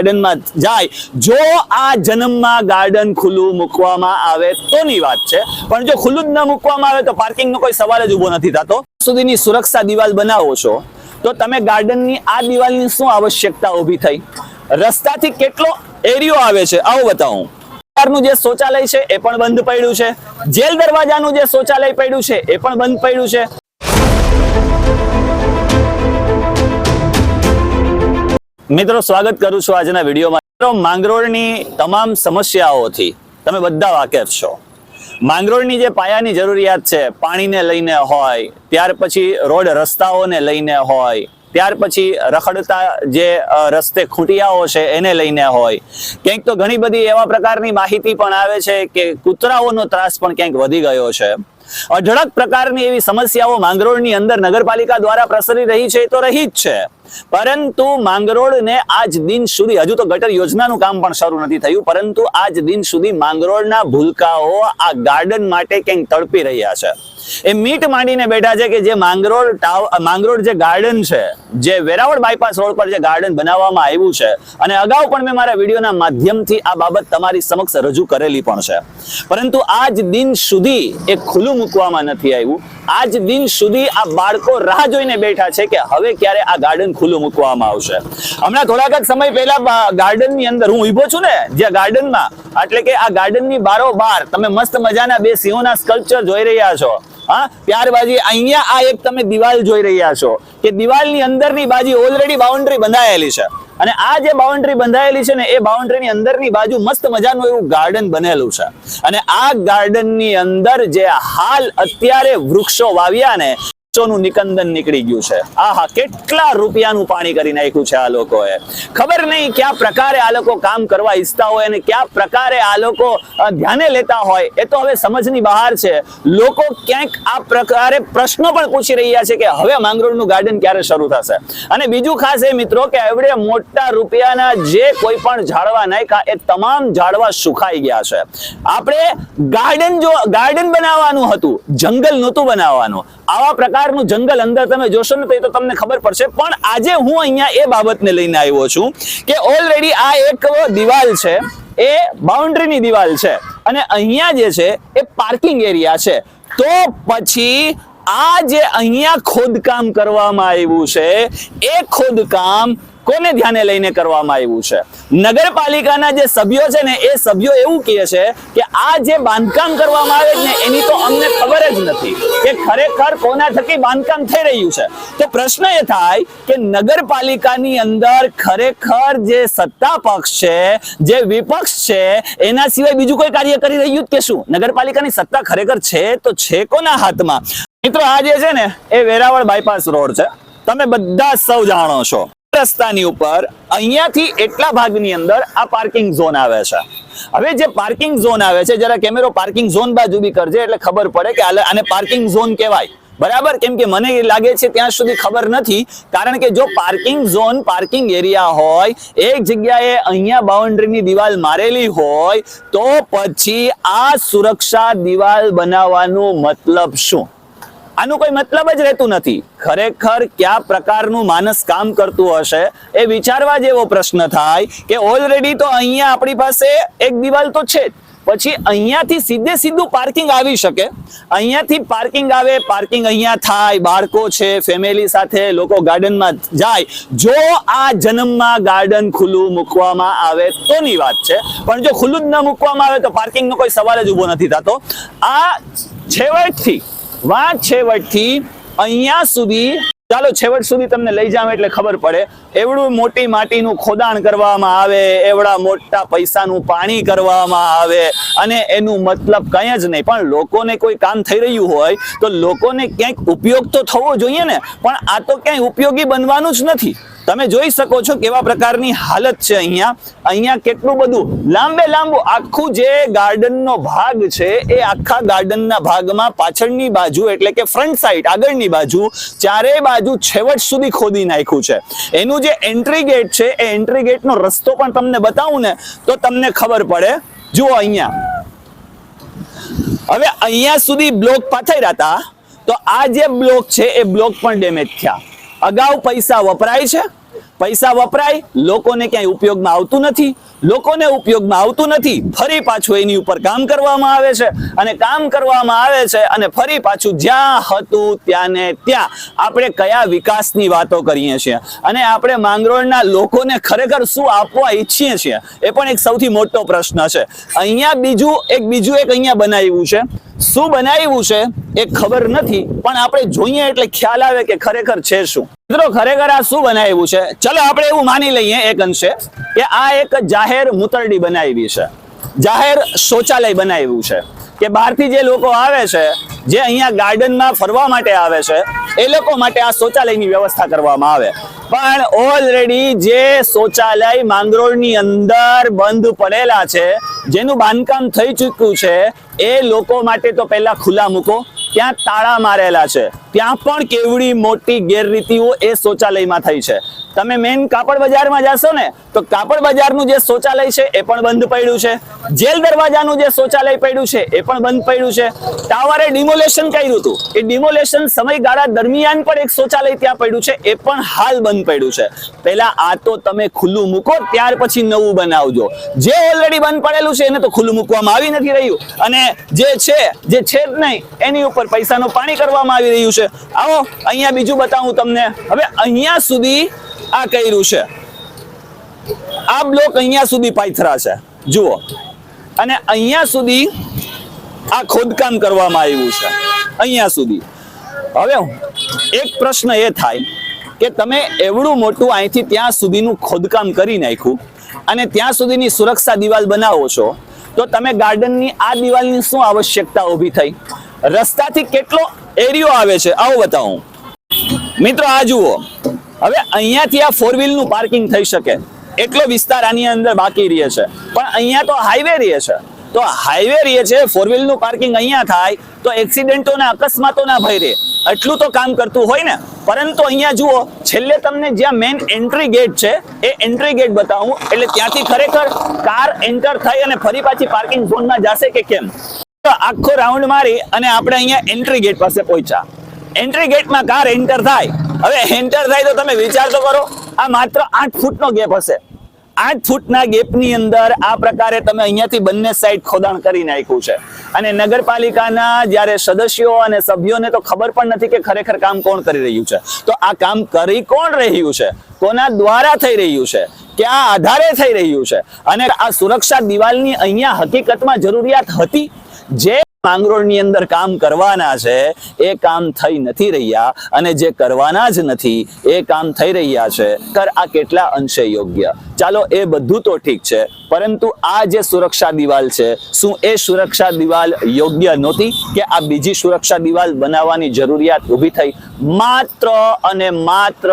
ગાર્ડનમાં જાય જો આ જન્મમાં ગાર્ડન ખુલ્લું મૂકવામાં આવે તોની વાત છે, પણ જો ખુલ્લું જ ન મૂકવામાં આવે તો પાર્કિંગનો કોઈ સવાલ જ ઊભો નથી થતો. સુધીની સુરક્ષા દિવાલ બનાવો છો તો તમે ગાર્ડનની આ દિવાલની શું આવશ્યકતા ઊભી થઈ? રસ્તાથી કેટલો એરિયો આવે છે આવું બતાવું. નું જે શૌચાલય છે એ પણ બંધ પડ્યું છે, જેલ દરવાજાનું જે શૌચાલય પડ્યું છે એ પણ બંધ પડ્યું છે. મિત્રો સ્વાગત કરું છું આજના વિડીયોમાં. માંગરોળની તમામ સમસ્યાઓથી તમે બધા વાકેફ છો. માંગરોળની જે પાયાની જરૂરિયાત છે, પાણીને લઈને હોય, ત્યાર પછી રોડ રસ્તાઓને લઈને હોય, ત્યાર પછી રખડતા જે રસ્તે ખૂંટિયાઓ છે એને લઈને હોય, ક્યાંક તો ઘણી બધી એવા પ્રકારની માહિતી પણ આવે છે કે કૂતરાઓનો ત્રાસ પણ ક્યાંક વધી ગયો છે. અઢળક પ્રકારની એવી સમસ્યાઓ માંગરોળની અંદર નગરપાલિકા દ્વારા પ્રસરી રહી છે તો રહી જ છે, પરંતુ માંગરોળને આજ દિન સુધી, હજુ તો ગટર યોજનાનું કામ પણ શરૂ નથી થયું, પરંતુ આજ દિન સુધી માંગરોળના ભૂલકાઓ આ ગાર્ડન માટે ક્યાંક તડપી રહ્યા છે. એ મીટ માંડીને બેઠા છે કે જે માંગરોળ જે ગાર્ડન છે, જે વેરાવળ બાયપાસ રોડ પર જે ગાર્ડન બનાવવામાં આવ્યું છે, અને અગાઉ પણ મેં મારા વિડીયોના માધ્યમથી આ બાબત તમારી સમક્ષ રજૂ કરેલી પણ છે, પરંતુ આજ દિન સુધી એ ખુલ્લું મૂકવામાં નથી આવ્યું. આજ દિન સુધી આ બાળકો રાહ જોઈને બેઠા છે કે હવે ક્યારે આ ગાર્ડન ખુલ્લું મૂકવામાં આવશે. હમણાં થોડાક જ સમય પહેલા ગાર્ડનની અંદર હું ઊભો છું ને, જે ગાર્ડનમાં, એટલે કે આ ગાર્ડનની બારોબાર તમે મસ્ત મજાના બે સિંહોના સ્કલ્પચર જોઈ રહ્યા છો. હા, ત્યારબાદ અહીંયા આ એક તમે દિવાલ જોઈ રહ્યા છો કે દિવાલની અંદરની બાજુ ઓલરેડી બાઉન્ડ્રી બંધાયેલી છે, અને આ જે બાઉન્ડ્રી બંધાયેલી છે ને એ બાઉન્ડ્રીની અંદરની બાજુ મસ્ત મજાનું એવું ગાર્ડન બનેલું છે. અને આ ગાર્ડનની અંદર જે હાલ અત્યારે વૃક્ષો વાવ્યા ને, વૃક્ષોનું નિકંદન નીકળી ગયું છે. આહા, કેટલા રૂપિયાનું પાણી કરી નાખ્યું છે આ લોકોએ. ખબર નહીં કયા પ્રકારે આ લોકો કામ કરવા ઈચ્છતા હોય અને કયા પ્રકારે આ લોકો ધ્યાને લેતા હોય, એ તો હવે સમજની બહાર છે. લોકો ક્યાંક આ પ્રકારે પ્રશ્નો પણ પૂછી રહ્યા છે કે હવે માંગરોળનું ગાર્ડન ક્યારે શરૂ થશે. અને બીજું ખાસ એ મિત્રો કે એવડે મોટા રૂપિયાના જે કોઈ પણ ઝાડવા નાખ્યા એ તમામ ઝાડવા સુખાઈ ગયા છે. આપણે ગાર્ડન બનાવવાનું હતું, જંગલ નહોતું બનાવવાનું. આવા પ્રકારનું જંગલ અંદર તમે જોશો ને તો તમને ખબર પડશે. પણ આજે હું અહીંયા એ બાબતને લઈને આવ્યો છું કે ઓલરેડી આ એક દિવાલ છે, એ બાઉન્ડ્રીની દિવાલ છે, અને અહીંયા જે છે એ પાર્કિંગ એરિયા છે. તો પછી આ જે અહીંયા ખોદકામ કરવામાં આવ્યું છે, એ ખોદકામ કોને ધ્યાને લઈને કરવામાં આવ્યું છે? નગરપાલિકાના જે સભ્યો છે ને, એ સભ્યો એવું કહે છે કે આ જે બાંધકામ કરવામાં આવે છે ને એની તો અમને ખબર જ નથી કે ખરેખર કોના થકી બાંધકામ થઈ રહ્યું છે. તો પ્રશ્ન એ થાય કે નગરપાલિકાની અંદર ખરેખર જે સત્તા પક્ષ છે, જે વિપક્ષ છે, એના સિવાય બીજું કોઈ કાર્ય કરી રહ્યું કે શું? નગરપાલિકાની સત્તા ખરેખર છે તો છે કોના હાથમાં? મિત્રો, આ જે છે ને એ વેરાવળ બાયપાસ રોડ છે, તમે બધા સૌ જાણો છો. રસ્તાની ઉપર અહીંયાથી એટલા ભાગની અંદર આ પાર્કિંગ ઝોન આવે છે. હવે જે પાર્કિંગ ઝોન આવે છે, જરા કેમેરો પાર્કિંગ ઝોન બાજુ બી કરજે એટલે ખબર પડે કે આને પાર્કિંગ ઝોન કહેવાય. બરાબર? કેમ કે મને લાગે છે ત્યાં સુધી ખબર નથી, કારણ કે જો પાર્કિંગ ઝોન, પાર્કિંગ એરિયા હોય, એક જગ્યાએ અહીંયા બાઉન્ડ્રીની દિવાલ મારેલી હોય, તો પછી આ સુરક્ષા દિવાલ બનાવવાનો મતલબ શું? આનું કોઈ મતલબ જ રહેતું નથી. ખરેખર કયા પ્રકારનું માનસ કામ કરતું હશે એ વિચારવા જેવો પ્રશ્ન થાય કે ઓલરેડી તો અહીંયા આપણી પાસે એક દિવાલ તો છે જ, પછી અહીંયાથી સીધું પાર્કિંગ આવી શકે. અહીંયાથી પાર્કિંગ આવે, પાર્કિંગ અહીંયા થાય, બાળકો છે, ફેમિલી સાથે લોકો ગાર્ડનમાં જાય જો આ જન્મમાં ગાર્ડન ખુલ્લું મૂકવામાં આવે તોની વાત છે, પણ જો ખુલ્લું જ ન મૂકવામાં આવે તો પાર્કિંગનો કોઈ સવાલ જ ઊભો નથી થતો. આ છેવટથી અહીંયા સુધી, ચાલો છેવટ સુધી તમને લઈ જાવ એટલે ખબર પડે. એવડું મોટી માટીનું ખોદાણ કરવામાં આવે, એવડા મોટા પૈસાનું પાણી કરવામાં આવે, અને એનું મતલબ કંઈ જ નહીં. પણ લોકોને કોઈ કામ થઈ રહ્યું હોય તો લોકોને ક્યાંક ઉપયોગ તો થવો જોઈએ ને, પણ આ તો ક્યાંય ઉપયોગી બનવાનું જ નથી. તમે જોઈ શકો છો કેવા પ્રકારની હાલત છે અહીંયા કેટલું બધું લાંબુ આખું જે ગાર્ડનનો ભાગ છે, એ આખા ગાર્ડનના ભાગમાં પાછળની બાજુ એટલે કે ફ્રન્ટ સાઈડ, આગળની બાજુ, ચારેય બાજુ છેવટ સુધી ખોદી નાખ્યું છે. એનું જે એન્ટ્રી ગેટ છે, એ એન્ટ્રી ગેટનો રસ્તો પણ તમને બતાવું ને તો તમને ખબર પડે. જુઓ અહીંયા, હવે અહીંયા સુધી બ્લોક પાથર્યા હતા, તો આ જે બ્લોક છે એ બ્લોક પણ ડેમેજ થયા. અગાઉ પૈસા વપરાય છે, પૈસા વપરાય, લોકોને ક્યાંય ઉપયોગમાં આવતું નથી, લોકોને ઉપયોગમાં આવતું નથી, ફરી પાછું એની ઉપર કામ કરવામાં આવે છે અને કામ કરવામાં આવે છે અને ફરી પાછું જ્યાં હતું ત્યાં ને ત્યાં આપણે કયા વિકાસની વાતો કરીએ છીએ અને આપણે માંગરોળના લોકોને ખરેખર શું આપવા ઈચ્છીએ છીએ એ પણ એક સૌથી મોટો પ્રશ્ન છે. અહીંયા બીજું એક અહીંયા બનાવ્યું છે. શું બનાવ્યું છે એ ખબર નથી, પણ આપણે જોઈએ એટલે ખ્યાલ આવે કે ખરેખર છે શું. મિત્રો ખરેખર આ શું બનાવ્યું છે? ચલો આપણે એવું માની લઈએ એક અંશે કે આ એક જાહેર મૂતરડી બનાવી છે, જાહેર શૌચાલય બનાવ્યું છે કે બહારથી જે લોકો આવે છે, જે અહીંયા ગાર્ડનમાં ફરવા માટે આવે છે, એ લોકો માટે આ શૌચાલયની વ્યવસ્થા કરવામાં આવે. પણ ઓલરેડી જે શૌચાલય માંગરોળની અંદર બંધ પડેલા છે, જેનું બાંધકામ થઈ ચૂક્યું છે, એ લોકો માટે તો પહેલા ખુલ્લા મૂકો. ત્યાં તાળા મારેલા છે, ત્યાં પણ કેવડી મોટી ગેરરીતિઓ એ શૌચાલયમાં થઈ છે. તમે મેન કાપડ બજારમાં જશો ને તો કાપડ બજારનું જે શૌચાલય છે એ પણ બંધ પડ્યું છે. જેલ દરવાજાનું જે શૌચાલય પડ્યું છે એ પણ બંધ પડ્યું છે. ટાવરે ડિમોલેશન કર્યું હતું, એ ડિમોલેશન સમયગાળા દરમિયાન પણ એક શૌચાલય ત્યાં પડ્યું છે, એ પણ હાલ બંધ પડ્યું છે. પહેલા આ તો તમે ખુલ્લું મૂકો, ત્યાર પછી નવું બનાવજો. જે ઓલરેડી બંધ પડેલું છે એને તો ખુલ્લું મૂકવામાં આવી નથી રહ્યું અને જે છે જ નહીં એની ઉપર પૈસાનું પાણી કરવામાં આવી રહ્યું છે. આવો અહીંયા બીજું બતાવું તમને. હવે અહીંયા સુધી આ કર્યું છે, આ બ્લોક અહીંયા સુધી પાથરા છે જુઓ, અને અહીંયા સુધી આ ખોદકામ કરવામાં આવ્યું છે અહીંયા સુધી. હવે એક પ્રશ્ન એ થાય કે તમે એવડું મોટું અહીંથી ત્યાં સુધીનું ખોદકામ કરી નાખ્યું અને ત્યાં સુધીની સુરક્ષા દિવાલ બનાવો છો, તો તમે ગાર્ડનની આ દિવાલની શું આવશ્યકતા ઊભી થઈ? રસ્તાથી કેટલો એરિયો આવે છે આવો બતાવું મિત્રો. આ જુઓ, હવે અહીંયાથી આ 4 વ્હીલનું પાર્કિંગ થઈ શકે એટલો વિસ્તાર આની અંદર બાકી રહે છે, પણ અહીંયા તો હાઈવે રહે છે. તો હાઈવે રહે છે, 4 વ્હીલનું પાર્કિંગ અહીંયા થાય તો એક્સિડન્ટોના અકસ્માતોના ભય રહે, એટલું તો કામ કરતું હોય ને. પરંતુ અહીંયા જુઓ, છેલ્લે તમને જ્યાં મેઇન એન્ટ્રી ગેટ છે એ એન્ટ્રી ગેટ બતાવું, એટલે ત્યાંથી ખરેખર કાર એન્ટર થઈ અને ફરી પાછી પાર્કિંગ ઝોનમાં જશે કે કેમ. આખો રાઉન્ડ મારી અને આપણે અહીંયા એન્ટ્રી ગેટ પાસે પહોંચ્યા. એન્ટ્રી ગેટમાં કાર એન્ટર થાય. હવે એન્ટર થાય તો તમે વિચાર તો કરો, આ માત્ર 8 ફૂટનો ગેપ હશે. 8 ફૂટના ગેપની અંદર આ પ્રકારે તમે અહીંયાથી બંને સાઈડ ખોદાણ કરી નાખ્યું છે. અને નગરપાલિકાના જ્યારે સદસ્યો અને સભ્યોને તો ખબર પણ નથી કે ખરેખર કામ કોણ કરી રહ્યું છે. તો આ કામ કરી કોણ રહ્યું છે, કોના દ્વારા થઈ રહ્યું છે, ક્યાં આધારે થઈ રહ્યું છે, અને આ સુરક્ષા દિવાલની અહીંયા હકીકતમાં જરૂરિયાત હતી? જે માંગરોળની અંદર કામ કરવાના છે એ કામ થઈ નથી રહ્યા, અને જે કરવાના જ નથી એ કામ થઈ રહ્યા છે. આ કેટલા અંશે યોગ્ય? ચાલો એ બધું તો ઠીક છે, પરંતુ આ જે સુરક્ષા દિવાલ છે, શું એ સુરક્ષા દિવાલ યોગ્ય નહોતી કે આ બીજી સુરક્ષા દિવાલ બનાવવાની જરૂરિયાત ઊભી થઈ? માત્ર અને માત્ર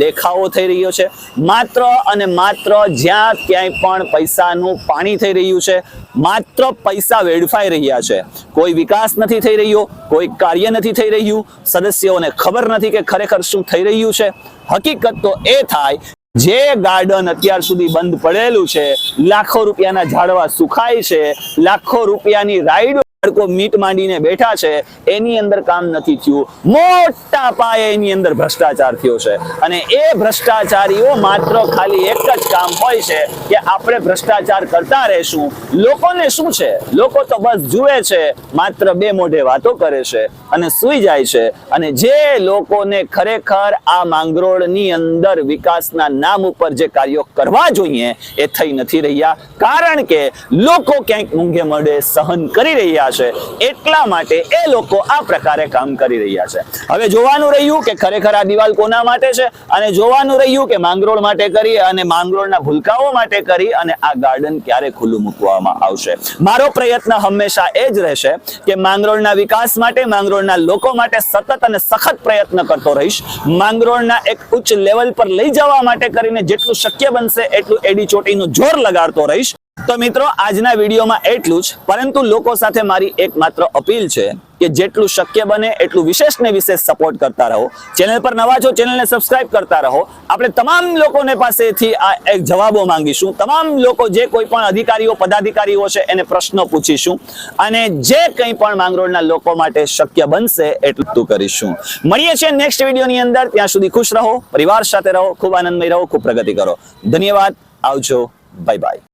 દેખાવો થઈ રહ્યો છે, માત્ર અને માત્ર જ્યાં ક્યાંય પણ પૈસાનું પાણી થઈ રહ્યું છે, માત્ર પૈસા વેડફાઈ રહ્યા છે. કોઈ વિકાસ નથી થઈ રહ્યો, કોઈ કાર્ય નથી થઈ રહ્યું, સદસ્યોને ખબર નથી કે ખરેખર શું થઈ રહ્યું છે. હકીકત તો એ થાય, જે ગાર્ડન અત્યાર સુધી બંધ પડેલું છે, લાખો રૂપિયાના ઝાડવા સુખાય છે, લાખો રૂપિયાની રાઈડ બાળકો મીટ માંડીને બેઠા છે, એની અંદર કામ નથી થયું. મોટા પાયે એની અંદર ભ્રષ્ટાચાર થયો છે, અને એ ભ્રષ્ટાચારીઓ માત્ર ખાલી એક જ કામ હોય છે કે આપણે ભ્રષ્ટાચાર કરતા રહેશું. લોકોને શું છે? લોકો તો બસ જુએ છે, માત્ર બે મોઢે વાતો કરે છે અને સૂઈ જાય છે. અને જે લોકોને ખરેખર આ માંગરોળની અંદર વિકાસના નામ ઉપર જે કાર્યો કરવા જોઈએ એ થઈ નથી રહ્યા, કારણ કે લોકો ક્યાંક મૂંગે મોઢે સહન કરી રહ્યા છે, એટલા માટે એ લોકો આ પ્રકારે કામ કરી રહ્યા છે. હવે જોવાનું રહ્યું કે ખરેખર આ દિવાલ કોના માટે છે, અને જોવાનું રહ્યું કે માંગરોળ માટે કરી અને માંગરોળના ભૂલકાઓ માટે કરી અને આ ગાર્ડન ક્યારે ખુલ્લું મૂકવામાં આવશે. મારો પ્રયત્ન હંમેશા એ જ રહેશે કે માંગરોળના વિકાસ માટે, માંગરોળના લોકો માટે સતત અને સખત પ્રયત્ન કરતો રહીશ. માંગરોળના એક ઉચ્ચ લેવલ પર લઈ જવા માટે કરીને જેટલું શક્ય બનશે એટલું એડી ચોટીનું જોર લગાડતો રહીશ. તો મિત્રો, આજના વિડીયોમાં એટલું જ, પરંતુ લોકો સાથે મારી એકમાત્ર અપીલ છે કે જેટલું શક્ય બને એટલું વિશેષ ને વિશેષ સપોર્ટ કરતા રહો. ચેનલ પર નવા છો, ચેનલને સબસ્ક્રાઇબ કરતા રહો. આપણે તમામ લોકોને પાસેથી આ એક જવાબો માંગીશું. તમામ લોકો જે કોઈ પણ અધિકારીઓ પદાધિકારીઓ છે એને પ્રશ્નો પૂછીશું અને જે કંઈ પણ માંગરોળના લોકો માટે શક્ય બનશે એટલું કરીશું. મળીએ છીએ નેક્સ્ટ વિડીયોની અંદર. ત્યાં સુધી ખુશ રહો, પરિવાર સાથે રહો, ખૂબ આનંદમય રહો, ખૂબ પ્રગતિ કરો. ધન્યવાદ. આવજો. Bye bye.